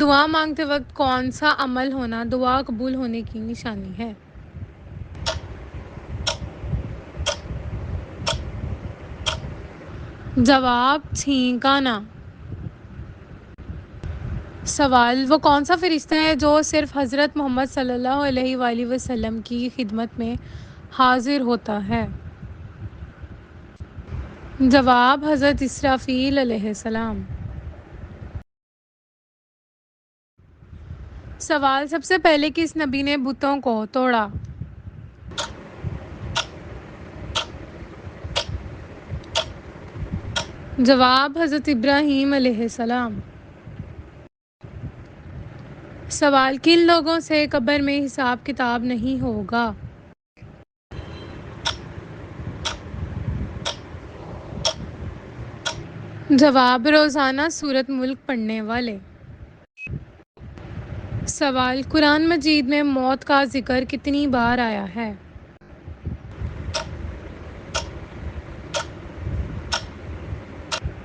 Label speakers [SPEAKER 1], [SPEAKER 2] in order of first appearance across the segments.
[SPEAKER 1] دعا مانگتے وقت کون سا عمل ہونا دعا قبول ہونے کی نشانی ہے؟ جواب چھینکانا۔ سوال، وہ کون سا فرشتہ ہے جو صرف حضرت محمد صلی اللہ علیہ وآلہ وسلم کی خدمت میں حاضر ہوتا ہے؟ جواب، حضرت اسرافیل علیہ السلام۔ سوال، سب سے پہلے کس نبی نے بتوں کو توڑا؟ جواب، حضرت ابراہیم علیہ السلام۔ سوال، کن لوگوں سے قبر میں حساب کتاب نہیں ہوگا؟ جواب، روزانہ سورۃ ملک پڑھنے والے۔ سوال، قرآن مجید میں موت کا ذکر کتنی بار آیا ہے؟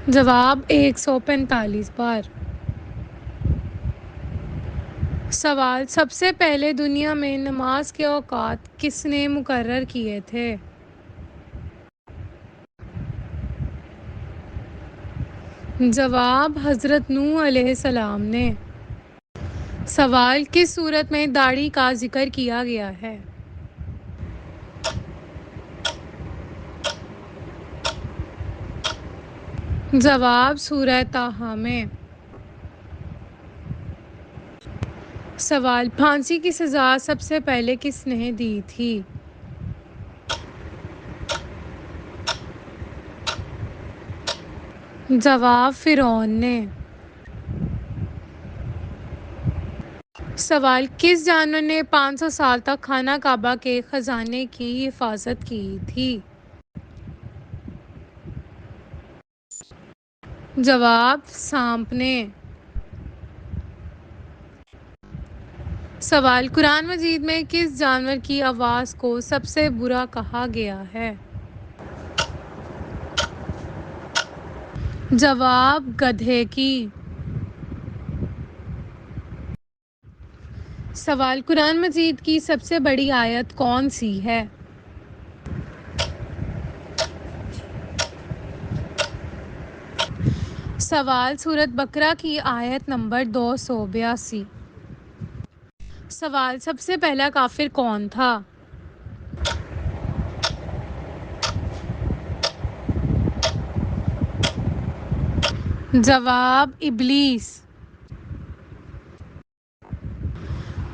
[SPEAKER 1] جواب، 145 بار۔ سوال، سب سے پہلے دنیا میں نماز کے اوقات کس نے مقرر کیے تھے؟ جواب، حضرت نوح علیہ السلام نے۔ سوال، کس سورت میں داڑھی کا ذکر کیا گیا ہے؟ جواب، سورہ طٰہٰ میں۔ سوال، پھانسی کی سزا سب سے پہلے کس نے دی تھی؟ جواب، فرعون نے۔ سوال، کس جانور نے 500 سال تک خانہ کعبہ کے خزانے کی حفاظت کی تھی؟ جواب، سانپ نے۔ سوال، قرآن مجید میں کس جانور کی آواز کو سب سے برا کہا گیا ہے؟ جواب، گدھے کی۔ سوال، قرآن مجید کی سب سے بڑی آیت کون سی ہے؟ سوال، سورۃ بقرہ کی آیت نمبر 282۔ سوال، سب سے پہلا کافر کون تھا؟ جواب، ابلیس۔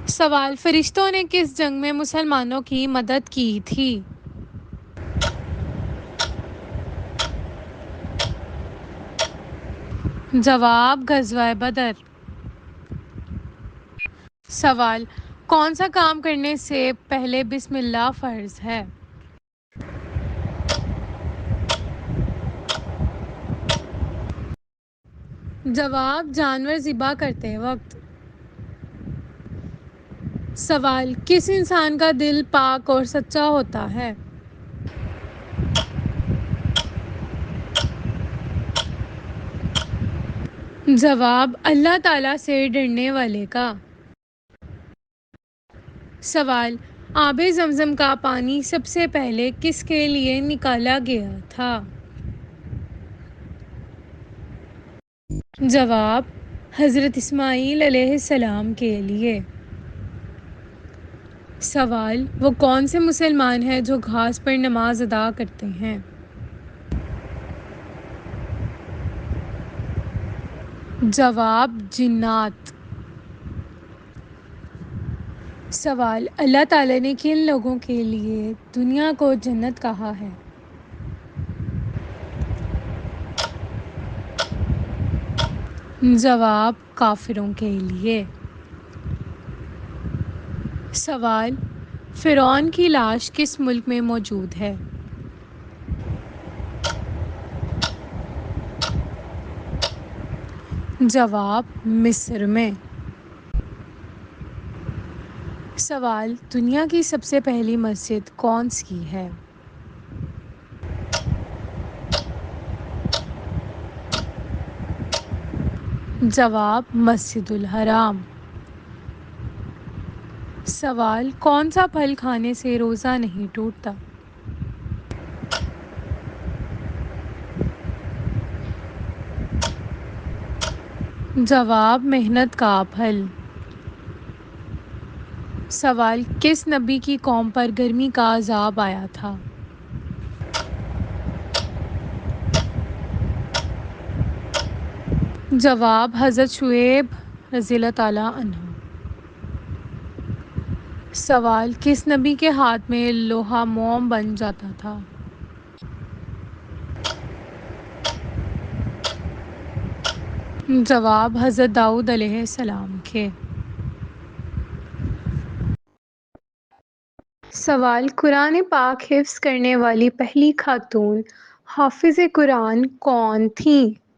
[SPEAKER 1] سوال، فرشتوں نے کس جنگ میں مسلمانوں کی مدد کی تھی؟ جواب، غزوہ بدر۔ سوال، کون سا کام کرنے سے پہلے بسم اللہ فرض ہے؟ جواب، جانور ذبح کرتے وقت۔ سوال، کس انسان کا دل پاک اور سچا ہوتا ہے؟ جواب، اللہ تعالیٰ سے ڈرنے والے کا۔ سوال، آب زمزم کا پانی سب سے پہلے کس کے لیے نکالا گیا تھا؟ جواب، حضرت اسماعیل علیہ السلام کے لیے۔ سوال، وہ کون سے مسلمان ہیں جو گھاس پر نماز ادا کرتے ہیں؟ جواب، جنات۔ سوال، اللہ تعالیٰ نے کن لوگوں کے لیے دنیا کو جنت کہا ہے؟ جواب، کافروں کے لیے۔ سوال، فرعون کی لاش کس ملک میں موجود ہے؟ جواب، مصر میں۔ سوال، دنیا کی سب سے پہلی مسجد کون سی ہے؟ جواب مسجد الحرام۔ سوال کون سا پھل کھانے سے روزہ نہیں ٹوٹتا؟ جواب محنت کا پھل۔ سوال کس نبی کی قوم پر گرمی کا عذاب آیا تھا؟ جواب حضرت شعیب رضی اللہ تعالیٰ عنہ۔ سوال کس نبی کے ہاتھ میں لوہا موم بن جاتا تھا؟ جواب حضرت داؤد علیہ السلام کے۔ سوال قرآن پاک حفظ کرنے والی پہلی خاتون حافظ قرآن کون تھیں؟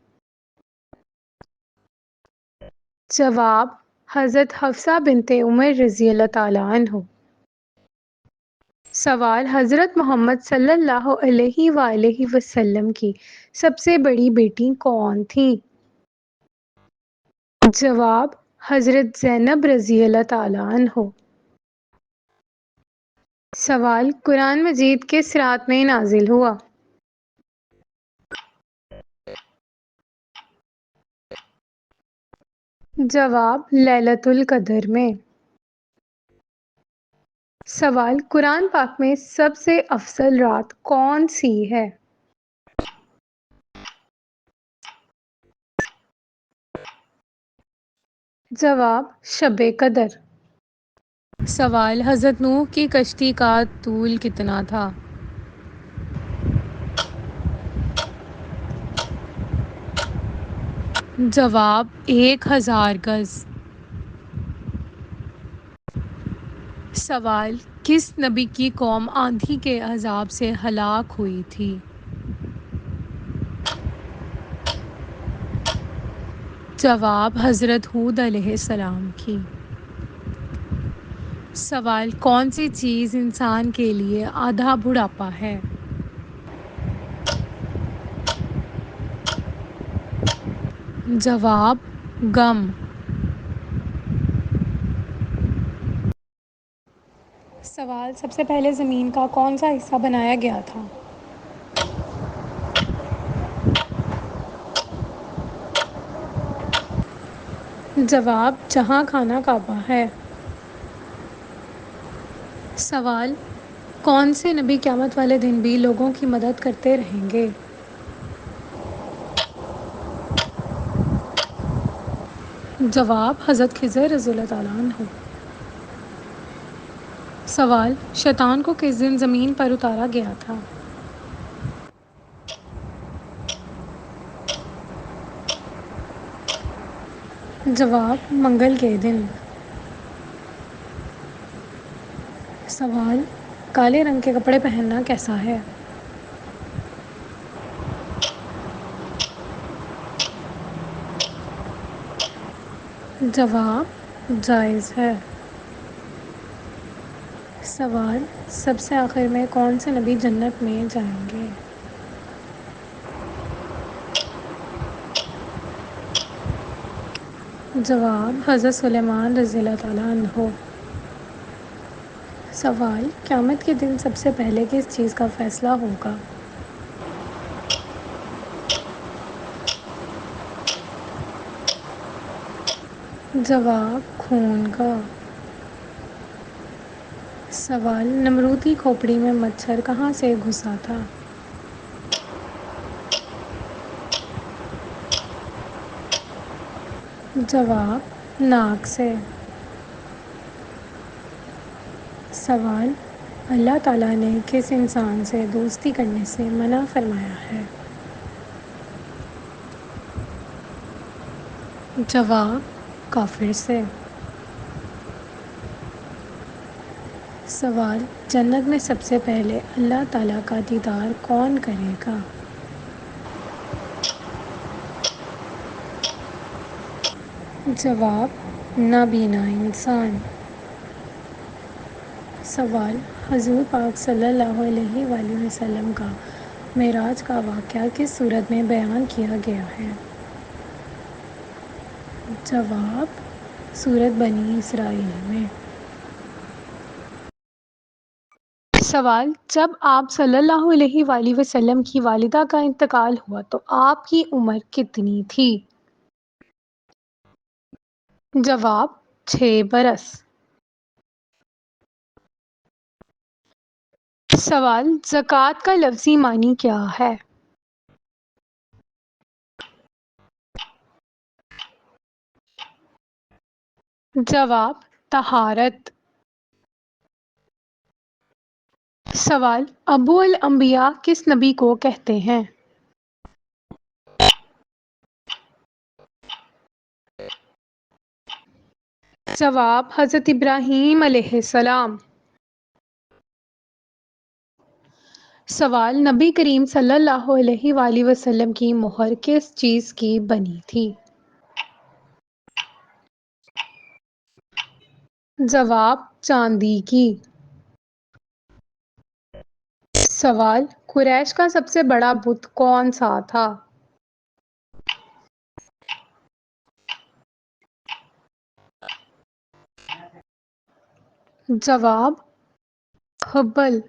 [SPEAKER 1] جواب حضرت حفصہ بنت عمر رضی اللہ تعالیٰ عنہ۔ سوال حضرت محمد صلی اللہ علیہ وآلہ وسلم کی سب سے بڑی بیٹی کون تھیں؟ جواب حضرت زینب رضی اللہ تعالیٰ عنہ۔ سوال قرآن مجید کس رات میں نازل ہوا؟ جواب لیلۃ القدر میں۔ سوال قرآن پاک میں سب سے افضل رات کون سی ہے؟ جواب شب قدر۔ سوال حضرت نوح کی کشتی کا طول کتنا تھا؟ جواب 1000 گز۔ سوال کس نبی کی قوم آندھی کے عذاب سے ہلاک ہوئی تھی؟ جواب حضرت ہود علیہ السلام کی۔ سوال کون سی چیز انسان کے لیے آدھا بڑھاپا ہے؟ جواب غم۔ سوال سب سے پہلے زمین کا کون سا حصہ بنایا گیا تھا؟ جواب جہاں خانہ کعبہ ہے۔ سوال کون سے نبی قیامت والے دن بھی لوگوں کی مدد کرتے رہیں گے؟ جواب حضرت خضر رضی اللہ تعالیٰ عنہ۔ سوال شیطان کو کس دن زمین پر اتارا گیا تھا؟ جواب منگل کے دن۔ سوال کالے رنگ کے کپڑے پہننا کیسا ہے؟ جواب جائز ہے۔ سوال سب سے آخر میں کون سے نبی جنت میں جائیں گے؟ جواب حضرت سلیمان رضی اللہ تعالیٰ عنہ۔ سوال قیامت کے دن سب سے پہلے کس چیز کا فیصلہ ہوگا؟ جواب خون کا۔ سوال نمرود کی کھوپڑی میں مچھر کہاں سے گھسا تھا؟ جواب ناک سے۔ سوال اللہ تعالیٰ نے کس انسان سے دوستی کرنے سے منع فرمایا ہے؟ جواب کافر سے۔ سوال جنت میں سب سے پہلے اللہ تعالیٰ کا دیدار کون کرے گا؟ جواب نابینا انسان۔ سوال حضور پاک صلی اللہ علیہ وآلہ وسلم کا معراج کا واقعہ کس صورت میں بیان کیا گیا ہے؟ جواب سورت بنی اسرائیل میں۔ سوال، جب آپ صلی اللہ علیہ وآلہ وسلم کی والدہ کا انتقال ہوا تو آپ کی عمر کتنی تھی؟ جواب 6 برس۔ سوال، زکوٰۃ کا لفظی معنی کیا ہے؟ جواب طہارت۔ سوال، ابو الانبیاء کس نبی کو کہتے ہیں؟ جواب حضرت ابراہیم علیہ السلام۔ سوال، نبی کریم صلی اللہ علیہ وآلہ وسلم کی مہر کس چیز کی بنی تھی؟ جواب چاندی کی۔ سوال، قریش کا سب سے بڑا بت کون سا تھا؟ جواب حبل۔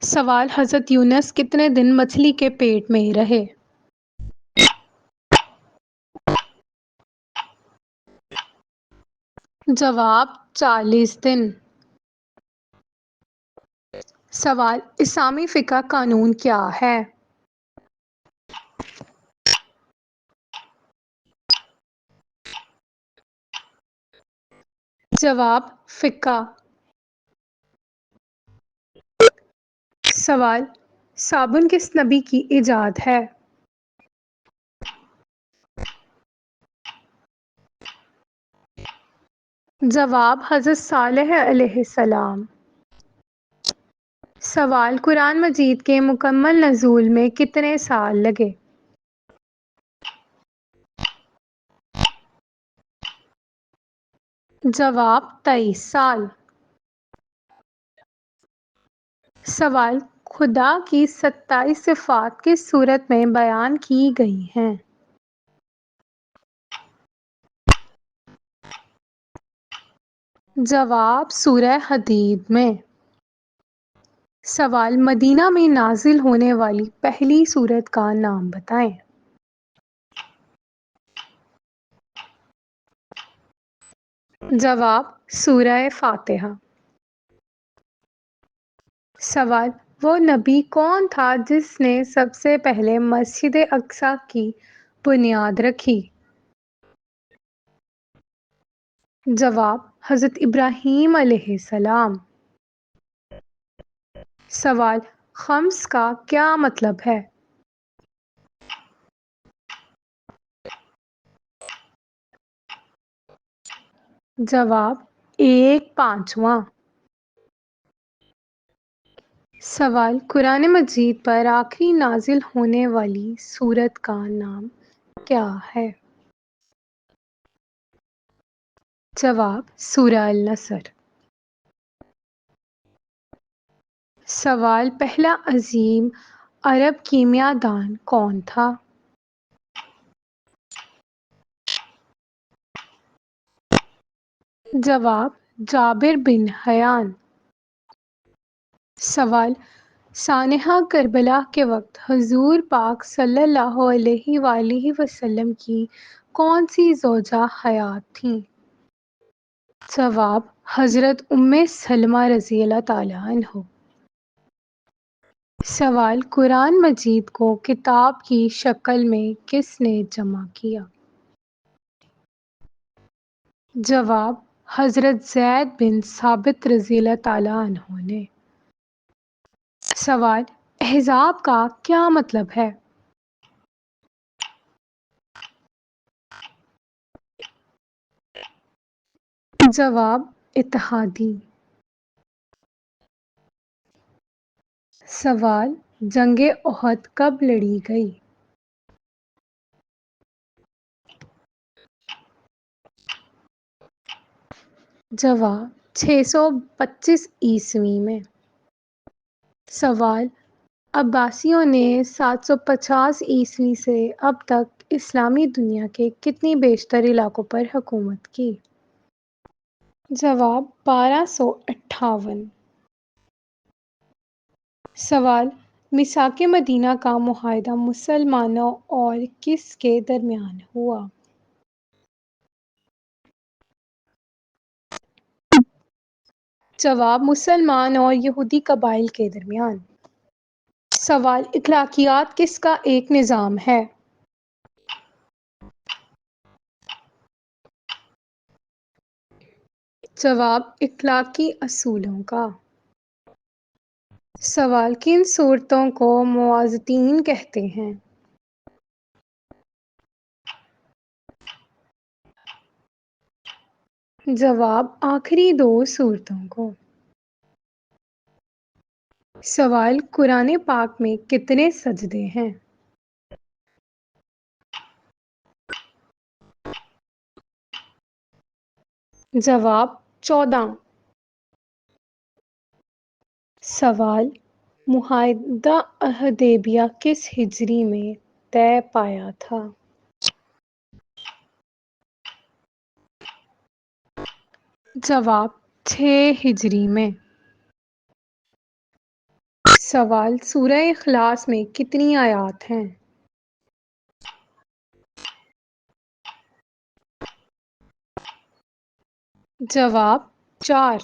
[SPEAKER 1] سوال، حضرت یونس کتنے دن مچھلی کے پیٹ میں رہے؟ جواب 40 دن۔ سوال، اسلامی فقہ قانون کیا ہے؟ جواب فقہ۔ سوال، صابن کس نبی کی ایجاد ہے؟ جواب حضرت صالح علیہ السلام۔ سوال، قرآن مجید کے مکمل نزول میں کتنے سال لگے؟ جواب 23 سال۔ سوال، خدا کی 27 صفات کس صورت میں بیان کی گئی ہیں؟ جواب سورہ حدید میں۔ سوال، مدینہ میں نازل ہونے والی پہلی سورت کا نام بتائیں۔ جواب سورہ فاتحہ۔ سوال، وہ نبی کون تھا جس نے سب سے پہلے مسجد اقصی کی بنیاد رکھی؟ جواب حضرت ابراہیم علیہ السلام۔ سوال، خمس کا کیا مطلب ہے؟ جواب 1/5۔ سوال، قرآن مجید پر آخری نازل ہونے والی سورت کا نام کیا ہے؟ جواب سورہ النصر۔ سوال، پہلا عظیم عرب کیمیاء دان کون تھا؟ جواب جابر بن حیان۔ سوال، سانحہ کربلا کے وقت حضور پاک صلی اللہ علیہ وآلہ وسلم کی کون سی زوجہ حیات تھیں؟ جواب حضرت سلمہ رضی اللہ تعالیٰ عنہ۔ سوال، قرآن مجید کو کتاب کی شکل میں کس نے جمع کیا؟ جواب حضرت زید بن ثابت رضی اللہ تعالیٰ عنہ نے۔ سوال، احزاب کا کیا مطلب ہے؟ جواب اتحادی۔ سوال، جنگ احد کب لڑی گئی؟ جواب 625 عیسوی میں۔ سوال، عباسیوں نے 750 سے اب تک اسلامی دنیا کے کتنی بیشتر علاقوں پر حکومت کی؟ جواب 1258۔ سوال: میثاق مدینہ کا معاہدہ مسلمانوں اور کس کے درمیان ہوا؟ جواب: مسلمان اور یہودی قبائل کے درمیان۔ سوال: اخلاقیات کس کا ایک نظام ہے؟ جواب: اخلاقی اصولوں کا۔ سوال: کن صورتوں کو موازنتین کہتے ہیں؟ جواب: آخری دو صورتوں کو۔ سوال: قرآن پاک میں کتنے سجدے ہیں؟ جواب: 14۔ سوال: معاہدہ حدیبیہ کس ہجری میں طے پایا تھا؟ جواب: 6 ہجری میں۔ سوال: سورہ اخلاص میں کتنی آیات ہیں؟ جواب: 4۔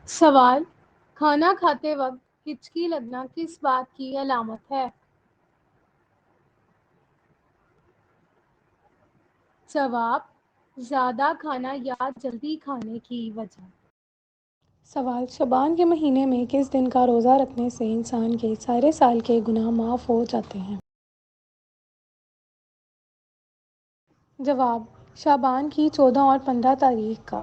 [SPEAKER 1] سوال: کھانا کھاتے وقت ہچکی لگنا کس بات کی علامت ہے؟ جواب: زیادہ کھانا یا جلدی کھانے کی وجہ۔ سوال: شعبان کے مہینے میں کس دن کا روزہ رکھنے سے انسان کے سارے سال کے گناہ معاف ہو جاتے ہیں؟ جواب: شعبان کی 14 اور 15 تاریخ کا۔